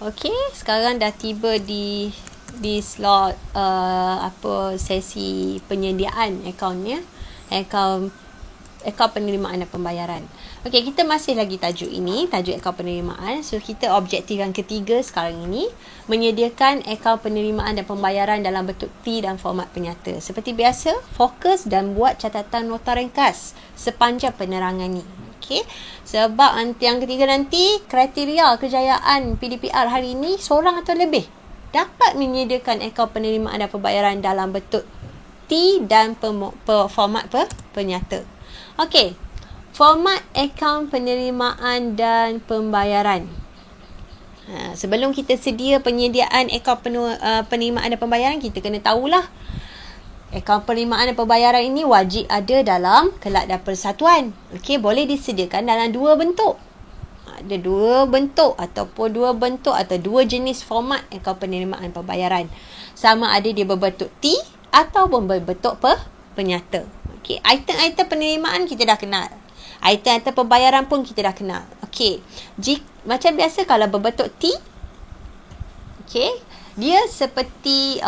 Okey, sekarang dah tiba di slot sesi penyediaan akaunnya, akaun penerimaan dan pembayaran. Okey, kita masih lagi tajuk ini, tajuk akaun penerimaan. So kita objektif yang ketiga sekarang ini, menyediakan akaun penerimaan dan pembayaran dalam bentuk T dan format penyata. Seperti biasa, fokus dan buat catatan nota ringkas sepanjang penerangan ni. Okey, sebab yang ketiga nanti, kriteria kejayaan PDPR hari ini seorang atau lebih dapat menyediakan akaun penerimaan dan pembayaran dalam bentuk T dan format penyata. Okey, format akaun penerimaan dan pembayaran. Sebelum kita sedia penyediaan akaun penerimaan dan pembayaran, kita kena tahulah akaun penerimaan dan pembayaran ini wajib ada dalam Kelab dan Persatuan. Okey, boleh disediakan dalam dua bentuk. Ada dua bentuk ataupun dua jenis format akaun penerimaan dan pembayaran. Sama ada dia berbentuk T ataupun berbentuk penyata. Okey, item-item penerimaan kita dah kenal. Item-item pembayaran pun kita dah kenal. Okey, macam biasa kalau berbentuk T, okey, dia seperti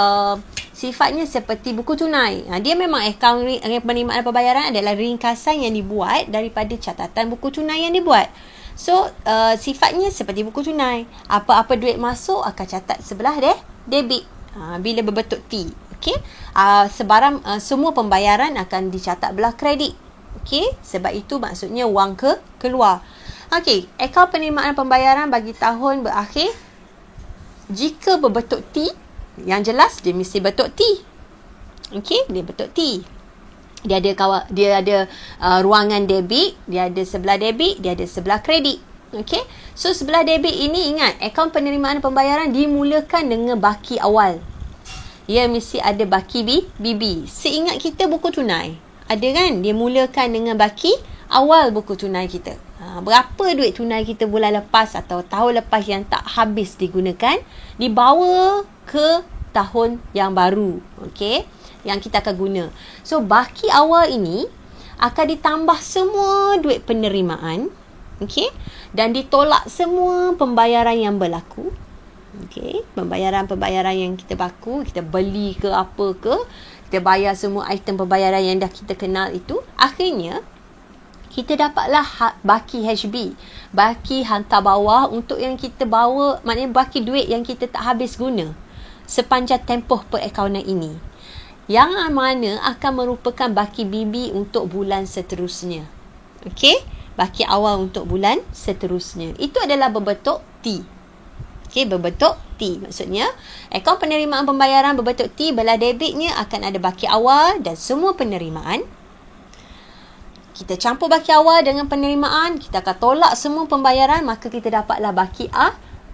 sifatnya seperti buku tunai. Dia memang akaun penerimaan dan pembayaran adalah ringkasan yang dibuat daripada catatan buku tunai yang dibuat. So, sifatnya seperti buku tunai. Apa-apa duit masuk akan catat sebelah debit. Bila berbentuk T. Okey. Semua pembayaran akan dicatat belah kredit. Okey. Sebab itu maksudnya wang keluar. Okey. Akaun penerimaan dan pembayaran bagi tahun berakhir, jika berbentuk T, yang jelas dia mesti bentuk T. Okey, dia bentuk T. Dia ada ruangan debit, dia ada sebelah debit, dia ada sebelah kredit. Okey. So sebelah debit ini, ingat, akaun penerimaan pembayaran dimulakan dengan baki awal. Dia mesti ada baki BB. Seingat kita buku tunai, ada kan? Dia mulakan dengan baki awal buku tunai kita. Berapa duit tunai kita bulan lepas atau tahun lepas yang tak habis digunakan, dibawa ke tahun yang baru. Okey, yang kita akan guna. So, baki awal ini akan ditambah semua duit penerimaan. Okey, dan ditolak semua pembayaran yang berlaku. Okey, pembayaran yang kita baku, kita beli ke apa ke, kita bayar semua item pembayaran yang dah kita kenal itu. Akhirnya, kita dapatlah baki HB, baki hantar bawah untuk yang kita bawa, maknanya baki duit yang kita tak habis guna sepanjang tempoh perakaunan ini, yang mana akan merupakan baki BB untuk bulan seterusnya. Okey, baki awal untuk bulan seterusnya. Itu adalah berbentuk T. Okey, berbentuk T. Maksudnya, akaun penerimaan pembayaran berbentuk T, belah debitnya akan ada baki awal dan semua penerimaan. Kita campur baki awal dengan penerimaan, kita akan tolak semua pembayaran, maka kita dapatlah baki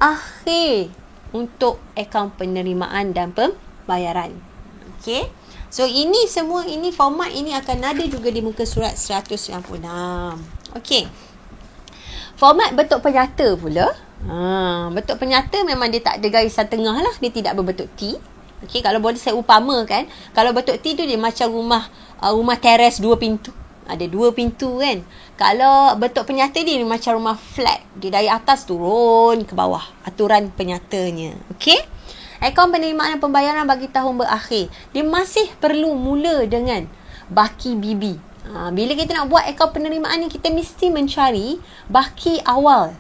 akhir untuk akaun penerimaan dan pembayaran. Okey. So ini semua, ini format ini akan ada juga di muka surat 196. Okey. Format bentuk penyata pula. Bentuk penyata memang dia tak ada garisan tengah lah, dia tidak berbentuk T. Okey, kalau boleh saya upamakan, kalau bentuk T tu dia macam rumah teres 2 pintu. Ada 2 pintu kan. Kalau bentuk penyata dia macam rumah flat. Dia dari atas turun ke bawah. Aturan penyatanya. Okey. Akaun penerimaan dan pembayaran bagi tahun berakhir, dia masih perlu mula dengan baki BB. Bila kita nak buat akaun penerimaan ni, kita mesti mencari baki awal.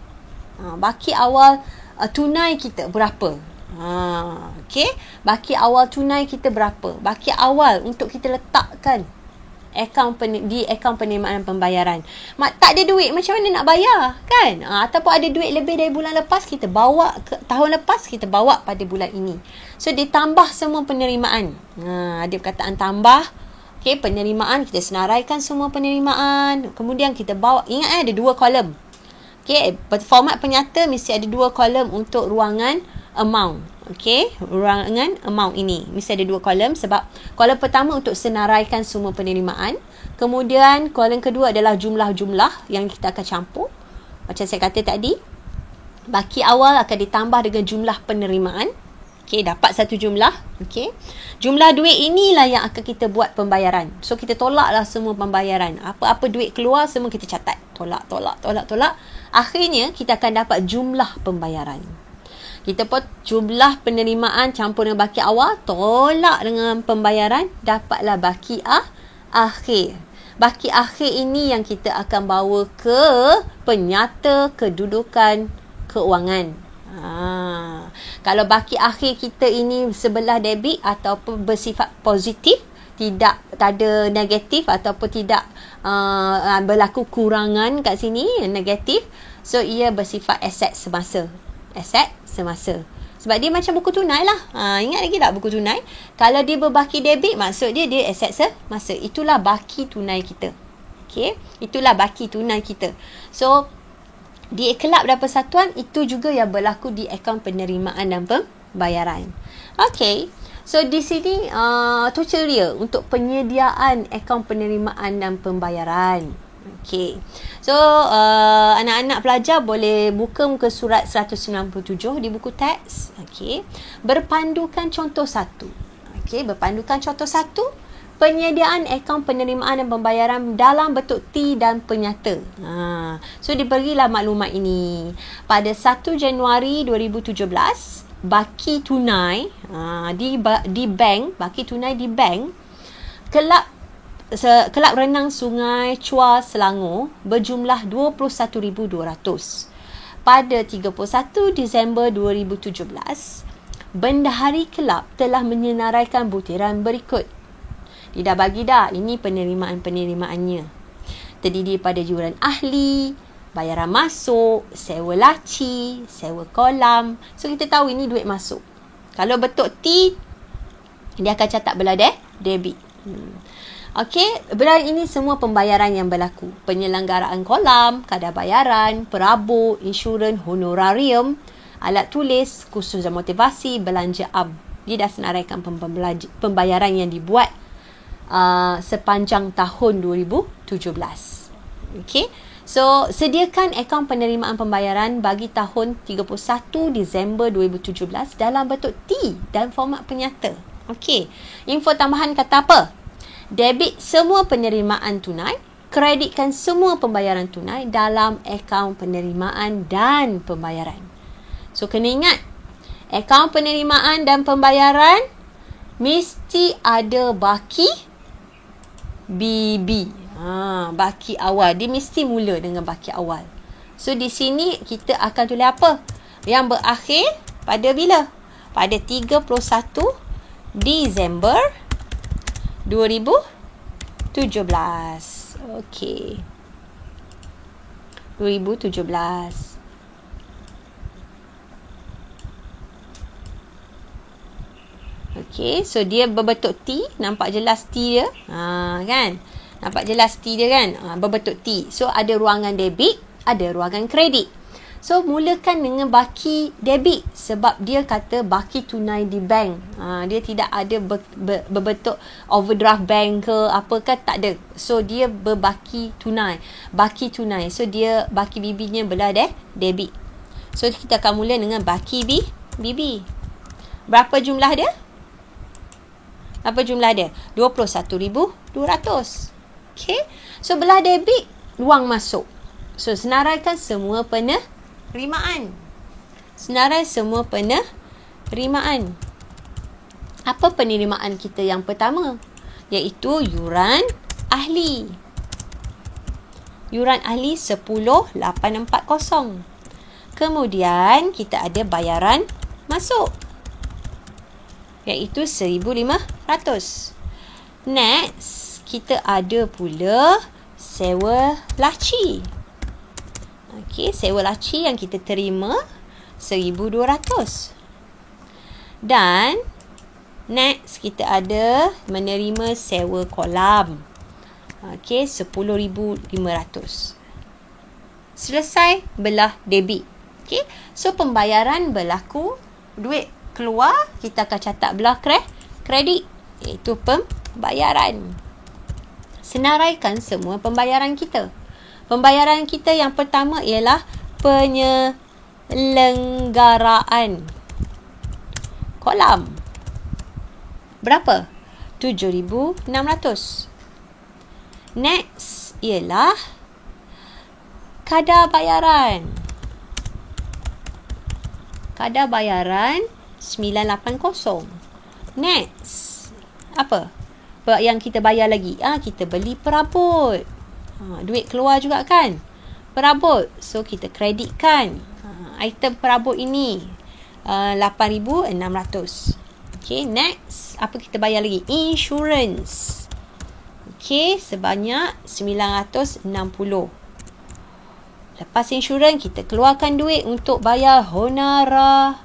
Baki awal tunai kita berapa. Okey. Baki awal tunai kita berapa. Baki awal untuk kita letakkan di akaun penerimaan dan pembayaran. Tak ada duit, macam mana nak bayar kan? Ataupun ada duit lebih dari bulan lepas, kita bawa ke tahun lepas, kita bawa pada bulan ini. So ditambah semua penerimaan. Ada perkataan tambah. Okey, penerimaan, kita senaraikan semua penerimaan, kemudian kita bawa. Ingat ada 2 kolom. Okey, format penyata mesti ada 2 kolom untuk ruangan amount. Okey, ruangan amount ini mesti ada 2 kolom, sebab kolom pertama untuk senaraikan semua penerimaan, kemudian kolom kedua adalah jumlah-jumlah yang kita akan campur. Macam saya kata tadi, baki awal akan ditambah dengan jumlah penerimaan. Okey, dapat satu jumlah. Okey, jumlah duit inilah yang akan kita buat pembayaran. So kita tolaklah semua pembayaran, apa-apa duit keluar semua kita catat, tolak. Akhirnya kita akan dapat jumlah pembayaran. Kita pun jumlah penerimaan campur dengan baki awal, tolak dengan pembayaran, dapatlah baki akhir. Baki akhir ini yang kita akan bawa ke penyata kedudukan keuangan. Kalau baki akhir kita ini sebelah debit ataupun bersifat positif, tak ada negatif ataupun tidak berlaku kurangan kat sini, negatif, so ia bersifat aset semasa. Sebab dia macam buku tunai lah. Ingat lagi tak buku tunai? Kalau dia berbaki debit, maksud dia aset semasa. Itulah baki tunai kita. Okay? Itulah baki tunai kita. So, di kelab dan persatuan, itu juga yang berlaku di akaun penerimaan dan pembayaran. Okay. So, di sini tutorial untuk penyediaan akaun penerimaan dan pembayaran. Okay. So, anak-anak pelajar boleh buka muka surat 197 di buku teks. Okay. Berpandukan contoh 1. Okay. Berpandukan contoh 1. Penyediaan akaun penerimaan dan pembayaran dalam bentuk T dan penyata. So, diberilah maklumat ini. Pada 1 Januari 2017, baki tunai di bank, baki tunai di bank, Kelab Renang Sungai Chua Selangor berjumlah 21,200. Pada 31 Disember 2017, bendahari kelab telah menyenaraikan butiran berikut. Dia dah bagi dah, ini penerimaan-penerimaannya. Terdiri pada yuran ahli, bayaran masuk, sewa laci, sewa kolam. So, kita tahu ini duit masuk. Kalau bentuk T, dia akan catat belah debit. Okey, belah ini semua pembayaran yang berlaku. Penyelenggaraan kolam, kadar bayaran, perabot, insurans, honorarium, alat tulis, kursus dan motivasi, belanja am. Dia dah senaraikan pembayaran yang dibuat sepanjang tahun 2017. Okey. So, sediakan akaun penerimaan pembayaran bagi tahun 31 Disember 2017 dalam bentuk T dan format penyata. Okey. Info tambahan kata apa? Debit semua penerimaan tunai, kreditkan semua pembayaran tunai dalam akaun penerimaan dan pembayaran. So, kena ingat, akaun penerimaan dan pembayaran mesti ada baki BB. Baki awal. Dia mesti mula dengan baki awal. So, di sini kita akan tulis apa? Yang berakhir pada bila? Pada 31 Disember 2017. Okey. 2017. Okey, so dia berbentuk T, nampak jelas T dia. Kan? Nampak jelas T dia kan? Berbentuk T. So, ada ruangan debit, ada ruangan kredit. So, mulakan dengan baki debit sebab dia kata baki tunai di bank. Dia tidak ada berbentuk overdraft bank ke apa ke, tak ada. So, dia berbaki tunai. Baki tunai. So, dia baki BB-nya belah debit. So, kita akan mula dengan baki BB. Berapa jumlah dia? Apa jumlah dia? 21,200. Okay. So, belah debit, wang masuk. So, senaraikan semua penerimaan. Senarai semua penerimaan. Apa penerimaan kita yang pertama? Iaitu yuran ahli. Yuran ahli 10,840. Kemudian, kita ada bayaran masuk. Iaitu 1,500. Next, kita ada pula sewa laci. Okey, sewa laci yang kita terima 1,200. Dan next, kita ada menerima sewa kolam. Okey, 10,500. Selesai belah debit. Okey, so pembayaran berlaku, duit keluar, kita akan catat belah kredit, iaitu pembayaran. Senaraikan semua pembayaran kita. Pembayaran kita yang pertama ialah penyelenggaraan kolam. Berapa? 7,600. Next ialah kadar bayaran. kadar bayaran 980. Next. Apa yang kita bayar lagi? Kita beli perabot. Duit keluar juga kan? Perabot. So, kita kreditkan. Item perabot ini 8,600. Okay, next. Apa kita bayar lagi? Insurance. Okay, sebanyak 960. Lepas insurans, kita keluarkan duit untuk bayar honorarium.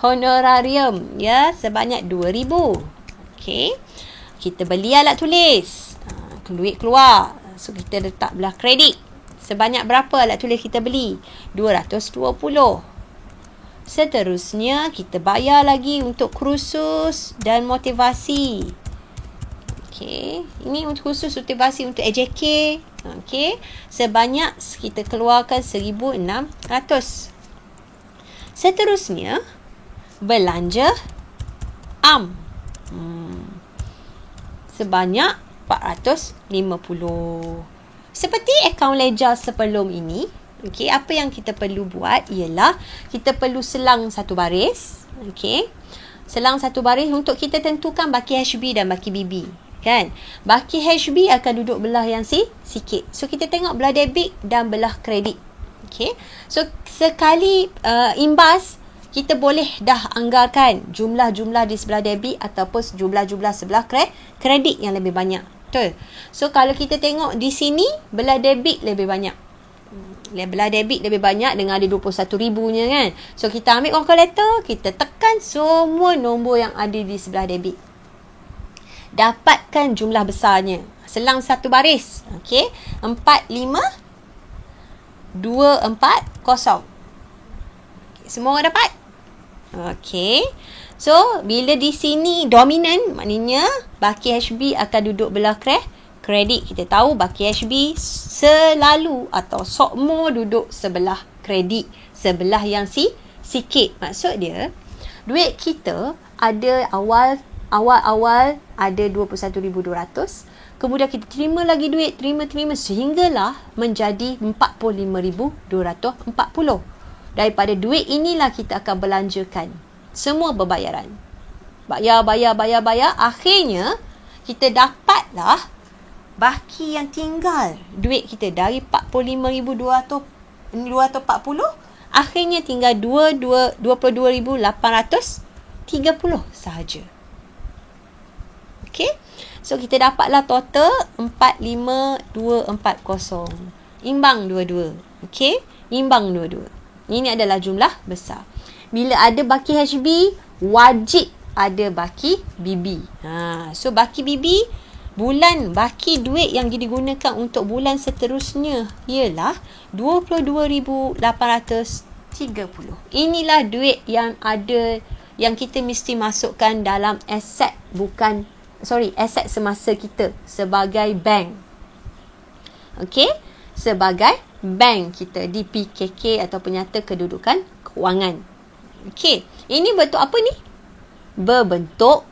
Honorarium, ya, sebanyak 2,000. Okay. Kita beli alat tulis. Duit keluar. So, kita letak belah kredit. Sebanyak berapa alat tulis kita beli? 220. Seterusnya, kita bayar lagi untuk kursus dan motivasi. Okay. Ini untuk khusus motivasi untuk AJK. Okay. Sebanyak kita keluarkan 1,600. Seterusnya, belanja am. Sebanyak 450. Seperti akaun ledger sebelum ini, okay, apa yang kita perlu buat ialah kita perlu selang satu baris. Okay. Selang satu baris untuk kita tentukan baki HB dan baki BB. Kan? Baki HB akan duduk belah yang sikit. So, kita tengok belah debit dan belah kredit. Okay. So, sekali imbas, kita boleh dah anggarkan jumlah-jumlah di sebelah debit ataupun jumlah-jumlah sebelah kredit yang lebih banyak. Betul? So, kalau kita tengok di sini, belah debit lebih banyak. Belah debit lebih banyak dengan ada 21,000-nya kan. So, kita ambil calculator, kita tekan semua nombor yang ada di sebelah debit. Dapatkan jumlah besarnya. Selang satu baris. Okay. 45,240. Semua orang dapat? Okay. So, bila di sini dominan, maknanya baki HB akan duduk belah kredit. Kita tahu baki HB selalu atau sokmo duduk sebelah kredit. Sebelah yang sikit. Maksud dia, duit kita ada awal ada 21,200. Kemudian kita terima lagi duit, terima sehinggalah menjadi 45,240. Daripada duit inilah kita akan belanjakan semua berbayaran. Bayar. Akhirnya, kita dapatlah baki yang tinggal. Duit kita dari 45,240, akhirnya tinggal 22,830 sahaja. Okay. So, kita dapatlah total 45,240. Imbang dua-dua. Okay. Imbang dua-dua. Ini adalah jumlah besar. Bila ada baki HB, wajib ada baki BB. So, baki BB, baki duit yang digunakan untuk bulan seterusnya ialah 22,830. Inilah duit yang ada, yang kita mesti masukkan dalam aset aset semasa kita sebagai bank. Okey, sebagai bank kita di PKK atau Penyata Kedudukan Kewangan. Okey, ini bentuk apa ni? Berbentuk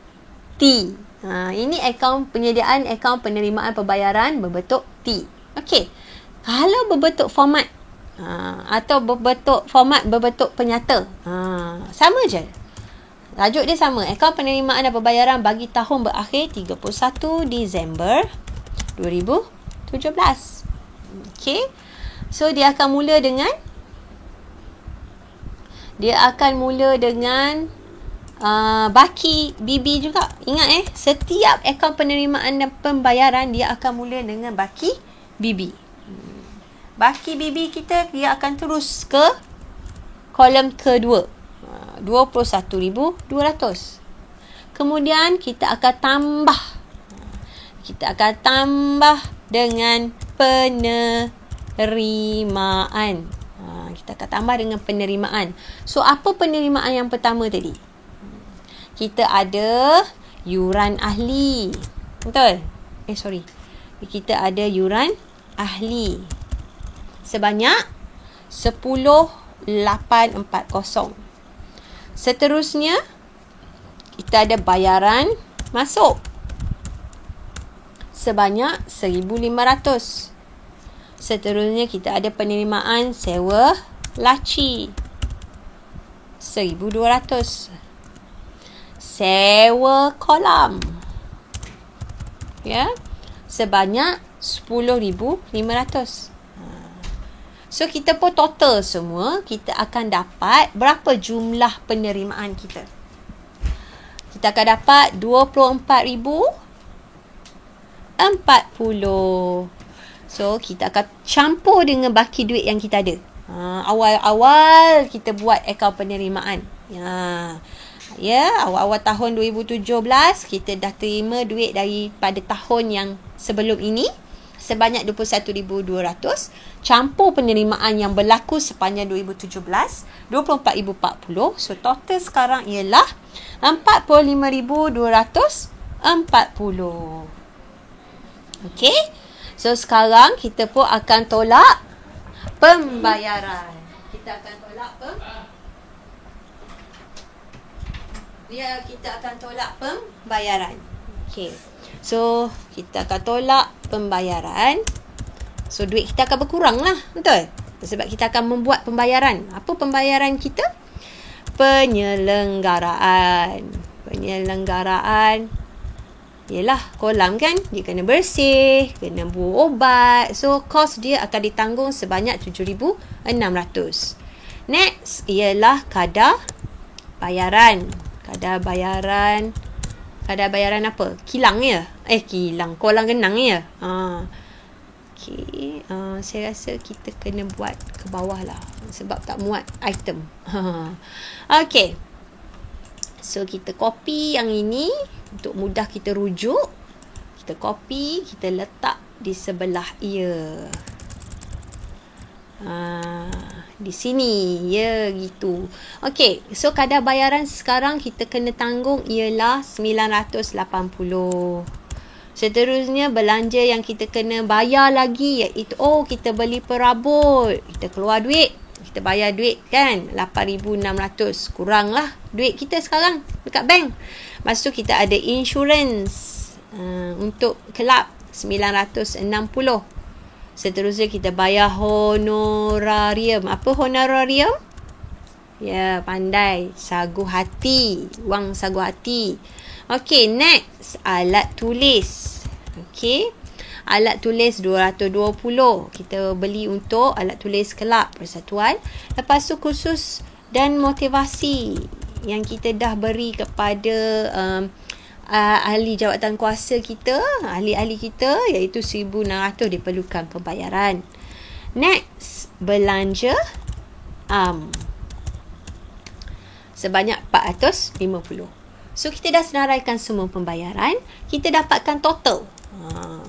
T. Ini akaun penyediaan, akaun penerimaan pembayaran berbentuk T. Okey, kalau berbentuk format atau berbentuk penyata, sama je. Tajuk dia sama. Akaun penerimaan dan pembayaran bagi tahun berakhir 31 Disember 2017. Okay. So, dia akan mula dengan baki BB juga. Ingat setiap akaun penerimaan dan pembayaran dia akan mula dengan baki BB. Baki BB kita, dia akan terus ke kolom kedua. 21,200. Kemudian kita akan tambah dengan penerimaan. Kita akan tambah dengan penerimaan. So, apa penerimaan yang pertama tadi? Kita ada yuran ahli. Betul? Kita ada yuran ahli sebanyak 10,840. Seterusnya, kita ada bayaran masuk sebanyak 1,500. Seterusnya, kita ada penerimaan sewa laci 1,200. Sewa kolam, ya, sebanyak 10,500. So kita pun total semua, kita akan dapat berapa jumlah penerimaan kita. Kita akan dapat 24,040. So kita akan campur dengan baki duit yang kita ada. Awal-awal kita buat akaun penerimaan. Awal-awal tahun 2017 kita dah terima duit daripada tahun yang sebelum ini sebanyak 21,200, campur penerimaan yang berlaku sepanjang 2017 24,040. So total sekarang ialah 45,240. Okey. So sekarang kita pun akan tolak pembayaran. Kita akan tolak kita akan tolak pembayaran. Okey. So kita akan tolak pembayaran. So duit kita akan berkurang lah, betul? Sebab kita akan membuat pembayaran. Apa pembayaran kita? Penyelenggaraan. Yelah, kolam kan, dia kena bersih, kena buang obat. So kos dia akan ditanggung sebanyak 7,600. Next ialah kadar bayaran. Kadar bayaran apa? Kilang ya? Kolam genang ya? Okay. Saya rasa kita kena buat ke bawah lah, sebab tak muat item. Okay. So kita copy yang ini untuk mudah kita rujuk. Kita copy, kita letak di sebelah ia. Di sini, ya, gitu. Okey, so kadar bayaran sekarang kita kena tanggung ialah 980. Seterusnya belanja yang kita kena bayar lagi iaitu kita beli perabot, kita keluar duit, kita bayar duit kan, 8,600. Kuranglah duit kita sekarang dekat bank. Lepas tu kita ada insurans untuk kelab 960. Seterusnya kita bayar honorarium. Apa honorarium? Ya, pandai. Sagu hati. Wang sagu hati. Okey, next. Alat tulis. Okey. Alat tulis 220. Kita beli untuk alat tulis kelab persatuan. Lepas tu khusus dan motivasi yang kita dah beri kepada ahli jawatan kuasa kita, ahli-ahli kita, iaitu 1,600 diperlukan pembayaran. Next, belanja sebanyak 450. So kita dah senaraikan semua pembayaran, kita dapatkan total.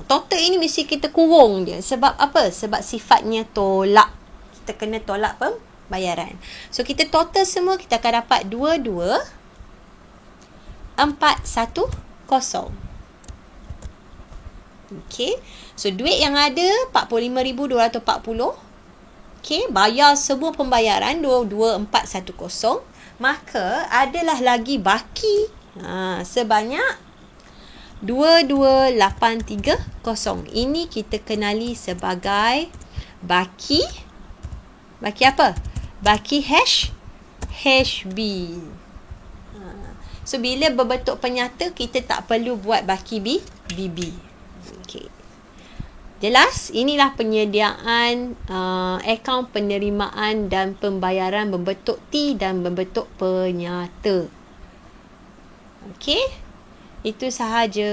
Total ini mesti kita kurung je. Sebab apa? Sebab sifatnya tolak. Kita kena tolak pembayaran. So kita total semua, kita akan dapat 22,410. Okey. So duit yang ada 45,240. Okey, bayar semua pembayaran 22,410. Maka adalah lagi baki sebanyak 22,830. Ini kita kenali sebagai baki apa? Baki HB. So, bila berbentuk penyata, kita tak perlu buat baki BB. Okay. Jelas? Inilah penyediaan akaun penerimaan dan pembayaran berbentuk T dan berbentuk penyata. Okey? Itu sahaja.